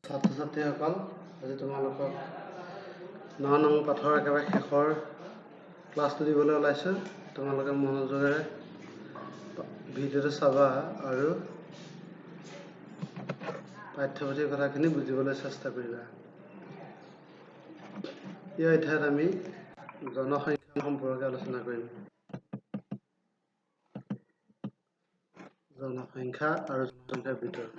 ছাত্ৰ-ছাত্ৰীসকল, আজি তোমালোকক 9 নং পাঠৰ একেবাৰে শেষৰ ক্লাছটো দিবলৈ ওলাইছোঁ। তোমালোকে মনোযোগেৰে ভিডিঅ'টো চাবা আৰু পাঠ্যপুথিৰ কথাখিনি বুজিবলৈ চেষ্টা কৰিবা। এই অধ্যায়ত আমি জনসংখ্যা সম্পৰ্কে আলোচনা কৰিম। জনসংখ্যা আৰু জনসংখ্যাৰ ভিতৰত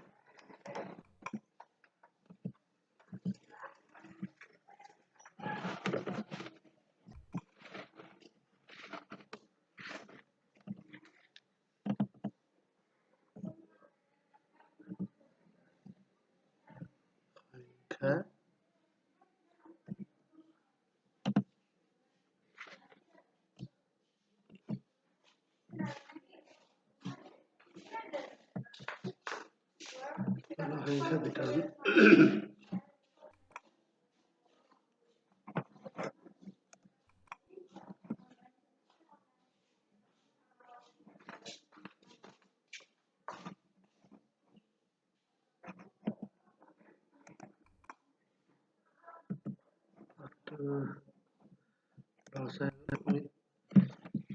জনসংখ্যাৰ ভিতৰত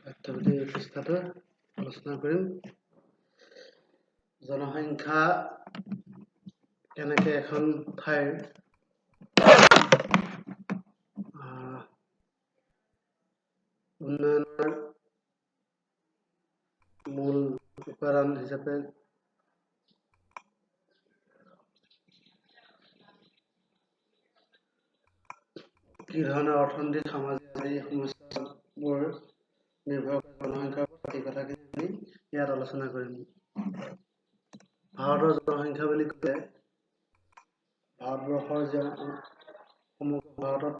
পাঠ্যপুথিৰ এই পৃষ্ঠাটো আলোচনা কৰিম। জনসংখ্যা কেনেকৈ এখন ঠাইৰ উন্নয়নৰ মূল উপাদান হিচাপে কি ধৰণৰ অৰ্থনৈতিক সামাজিক আদি সমস্যাবোৰ নিৰ্ভৰ কৰে জনসংখ্যাৰ ওপৰত, এই কথাখিনি আমি ইয়াত আলোচনা কৰিম। ভাৰতৰ জনসংখ্যা বুলি ক'লে ভাৰতবৰ্ষৰ সমগ্ৰ ভাৰতত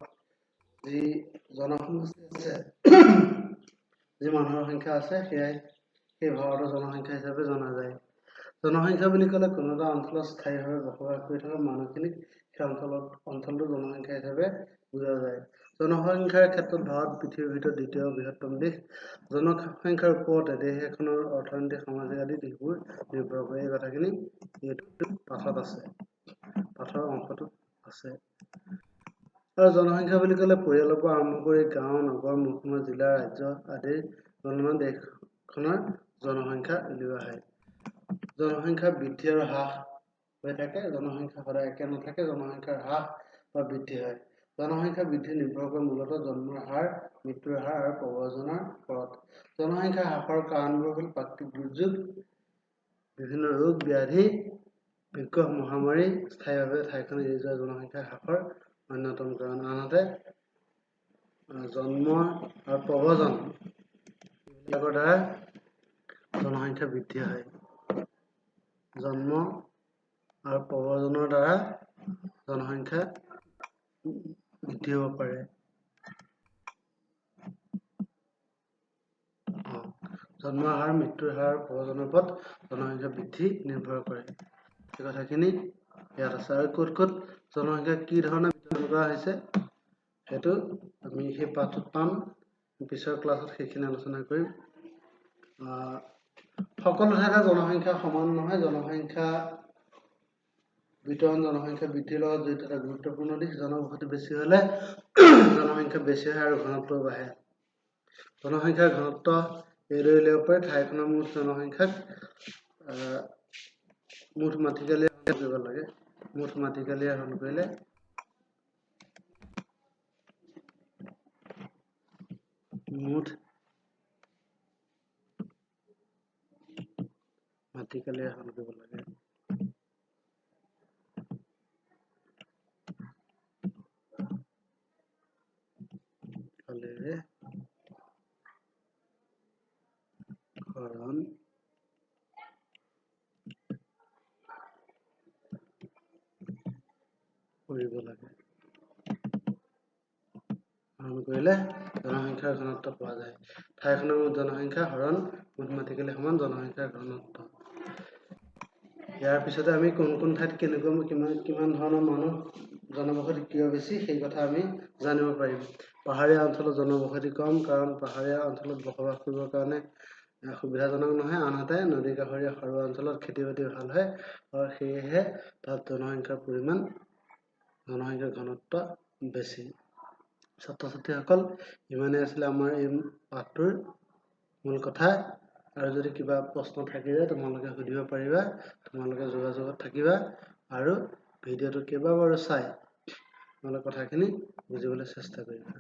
যি জনসমষ্টি আছে, যি মানুহৰ সংখ্যা আছে, সেয়াই সেই ভাৰতৰ জনসংখ্যা হিচাপে জনা যায়। জনসংখ্যা বুলি ক'লে কোনো এটা অঞ্চলত স্থায়ীভাৱে বসবাস কৰি থকা মানুহখিনিক সেই অঞ্চলটোৰ জনসংখ্যা হিচাপে বুজা যায়। জনসংখ্যাৰ ক্ষেত্ৰত ভাৰত পৃথিৱীৰ ভিতৰত দ্বিতীয় বৃহত্তম দেশ। জনসংখ্যাৰ ওপৰতে দেশ এখনৰ অৰ্থনৈতিক সামাজিক আদি দিশবোৰ নিৰ্ভৰ কৰে। এই কথাখিনি এইটো পাঠত আছে, পাঠৰ অংশটোত আছে। আৰু জনসংখ্যা বুলি ক'লে পৰিয়ালৰ পৰা আৰম্ভ কৰি গাঁও, নগৰ, মহকুমা, জিলা, ৰাজ্য আদিৰ গণনা দেশখনৰ জনসংখ্যা উলিওৱা হয়। জনসংখ্যা বৃদ্ধি আৰু হ্ৰাস হৈ থাকে। জনসংখ্যা সদায় একে নাথাকে, জনসংখ্যাৰ হ্ৰাস বা বৃদ্ধি হয়। জনসংখ্যা বৃদ্ধি নিৰ্ভৰ কৰে মূলতঃ জন্মৰ হাৰ, মৃত্যুৰ হাৰ আৰু প্ৰব্ৰজনৰ ওপৰত। জনসংখ্যা হ্ৰাসৰ কাৰণবোৰ হ'ল প্ৰাকৃতিক দুৰ্যোগ, বিভিন্ন ৰোগ ব্যাধি, বিকট মহামাৰী, স্থায়ীভাৱে ঠাইখন এৰি যোৱা জনসংখ্যা হ্ৰাসৰ অন্যতম কাৰণ। আনহাতে জন্ম আৰু প্ৰব্ৰজন এইবিলাকৰ দ্বাৰা জনসংখ্যা বৃদ্ধি হয়। জন্ম আৰু প্ৰব্ৰজনৰ দ্বাৰা জনসংখ্যা বৃদ্ধি হ'ব পাৰে। জন্মৰ হাৰ, মৃত্যুৰ হাৰ, প্ৰব্ৰজনৰ ওপৰত জনসংখ্যা বৃদ্ধি নিৰ্ভৰ কৰে। এই কথাখিনি ইয়াত আছে। আৰু ক'ত ক'ত জনসংখ্যা কি ধৰণে বিতৰণ কৰা হৈছে সেইটো আমি সেই পাঠটোত পাম। পিছৰ ক্লাছত সেইখিনি আলোচনা কৰিম। সকলো ঠাইতে জনসংখ্যা সমান নহয়। জনসংখ্যা বিতৰণ জনসংখ্যা বৃদ্ধিৰ লগত জড়িত এটা গুৰুত্বপূৰ্ণ দিশ। জনবসতি বেছি হ'লে জনসংখ্যা বেছি হয় আৰু ঘনত্ব বাঢ়ে। জনসংখ্যাৰ ঘনত্ব এইদৰে উলিয়াব পাৰে: ঠাইখনৰ মুঠ জনসংখ্যাক মুঠ মাটিকালিয়ে হৰণ কৰিব লাগে। মুঠ মাটিকালিয়ে হৰণ কৰিলে মুঠ মাটিকালিয়ে হৰণ কৰিব লাগে। কালিৰে হৰণ কৰিব লাগে। হৰণ কৰিলে জনসংখ্যাৰ ঘনত্ব পোৱা যায়। ঠাইখনৰ মুঠ জনসংখ্যা হৰণ মুঠ মাটিকালি সমান জনসংখ্যাৰ ঘনত্ব। ইয়াৰ পিছতে আমি কোন কোন ঠাইত কিমান ধৰণৰ মানুহ জনবসতি কিয় বেছি সেই কথা আমি জানিব পাৰিম। পাহাৰীয়া অঞ্চলত জনবসতি কম, কাৰণ পাহাৰীয়া অঞ্চলত বসবাস কৰিবৰ কাৰণে সুবিধাজনক নহয়। আনহাতে নদী কাষৰীয়া সৰু অঞ্চলত খেতি বাতি ভাল হয় আৰু সেয়েহে তাত জনসংখ্যাৰ ঘনত্ব বেছি। ছাত্ৰ ছাত্ৰীসকল ইমানেই আছিলে আমাৰ এই পাঠটোৰ মূল কথা। আৰু যদি কিবা প্ৰশ্ন থাকি যায় তোমালোকে সুধিব পাৰিবা। তোমালোকে যোগাযোগত থাকিবা আৰু ভিডিঅ'টো কেইবাবাৰো চাই তোমালোকে কথাখিনি বুজিবলৈ চেষ্টা কৰিবা।